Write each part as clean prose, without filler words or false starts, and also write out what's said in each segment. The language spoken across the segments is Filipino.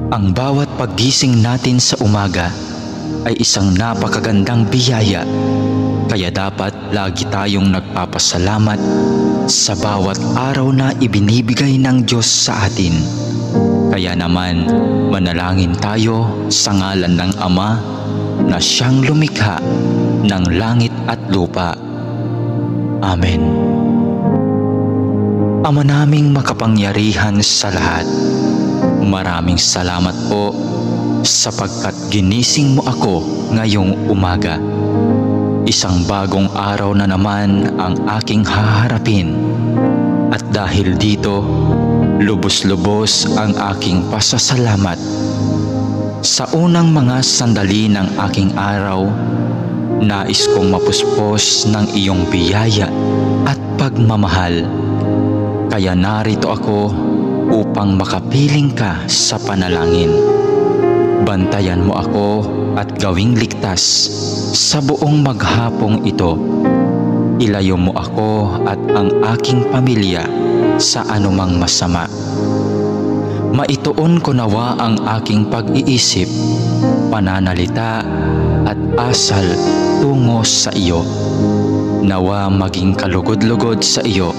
Ang bawat paggising natin sa umaga ay isang napakagandang biyaya, kaya dapat lagi tayong nagpapasalamat sa bawat araw na ibinibigay ng Diyos sa atin. Kaya naman, manalangin tayo sa ngalan ng Ama na siyang lumikha ng langit at lupa. Amen. Ama naming makapangyarihan sa lahat, maraming salamat po sapagkat ginising mo ako ngayong umaga. Isang bagong araw na naman ang aking haharapin. At dahil dito, lubos-lubos ang aking pasasalamat. Sa unang mga sandali ng aking araw, nais kong mapuspos ng iyong biyaya at pagmamahal. Kaya narito ako upang makapiling ka sa panalangin. Bantayan mo ako at gawing ligtas sa buong maghapong ito. Ilayo mo ako at ang aking pamilya sa anumang masama. Maituon ko nawa ang aking pag-iisip, pananalita at asal tungo sa iyo. Nawa maging kalugod-lugod sa iyo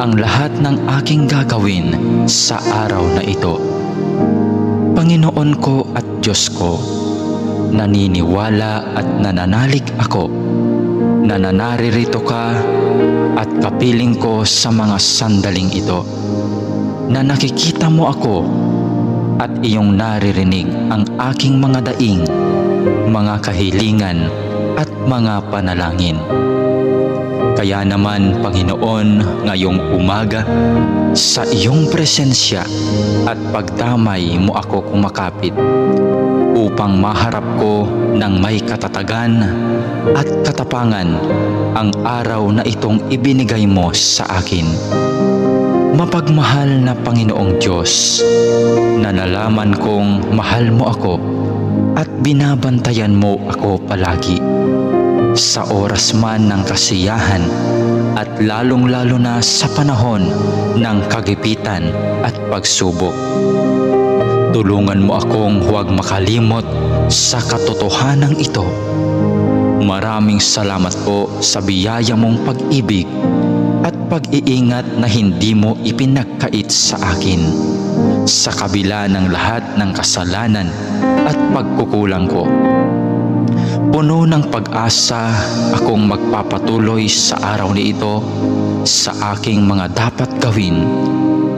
ang lahat ng aking gagawin sa araw na ito. Panginoon ko at Diyos ko, naniniwala at nananalig ako na naririto ka at kapiling ko sa mga sandaling ito, na nakikita mo ako at iyong naririnig ang aking mga daing, mga kahilingan at mga panalangin. Kaya naman, Panginoon, ngayong umaga, sa iyong presensya at pagdamay mo ako kumakapit upang maharap ko ng may katatagan at katapangan ang araw na itong ibinigay mo sa akin. Mapagmahal na Panginoong Diyos, na nalaman kong mahal mo ako at binabantayan mo ako palagi. Sa oras man ng kasiyahan at lalong-lalo na sa panahon ng kagipitan at pagsubok. Tulungan mo akong huwag makalimot sa katotohanan ito. Maraming salamat po sa biyaya mong pag-ibig at pag-iingat na hindi mo ipinagkait sa akin, sa kabila ng lahat ng kasalanan at pagkukulang ko. Puno ng pag-asa akong magpapatuloy sa araw na ito sa aking mga dapat gawin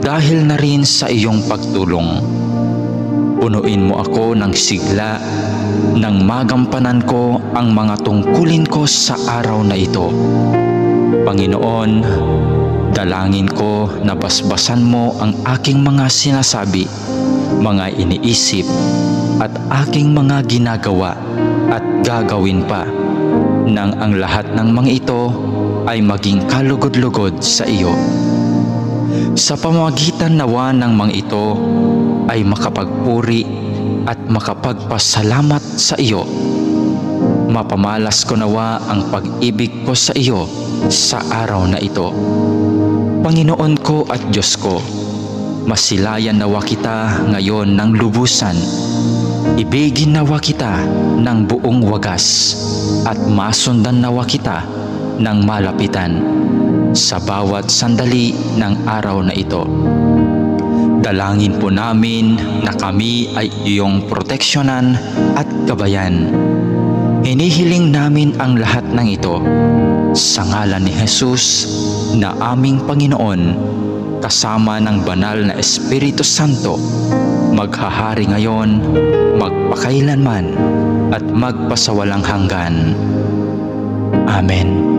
dahil na rin sa iyong pagtulong. Punuin mo ako ng sigla nang magampanan ko ang mga tungkulin ko sa araw na ito. Panginoon, dalangin ko na basbasan mo ang aking mga sinasabi, mga iniisip at aking mga ginagawa at gagawin pa, nang ang lahat ng mga ito ay maging kalugod-lugod sa iyo. Sa pamamagitan nawa ng mga ito ay makapagpuri at makapagpasalamat sa iyo. Mapamalas ko nawa ang pag-ibig ko sa iyo sa araw na ito. Panginoon ko at Diyos ko, masilayan nawa kita ngayon ng lubusan. Ibigin nawa kita ng buong wagas at masundan nawa kita ng malapitan sa bawat sandali ng araw na ito. Dalangin po namin na kami ay iyong proteksyonan at gabayan. Hinihiling namin ang lahat ng ito sa ngalan ni Jesus na aming Panginoon, kasama ng banal na Espiritu Santo, maghahari ngayon, magpakailanman at magpasawalang hanggan. Amen.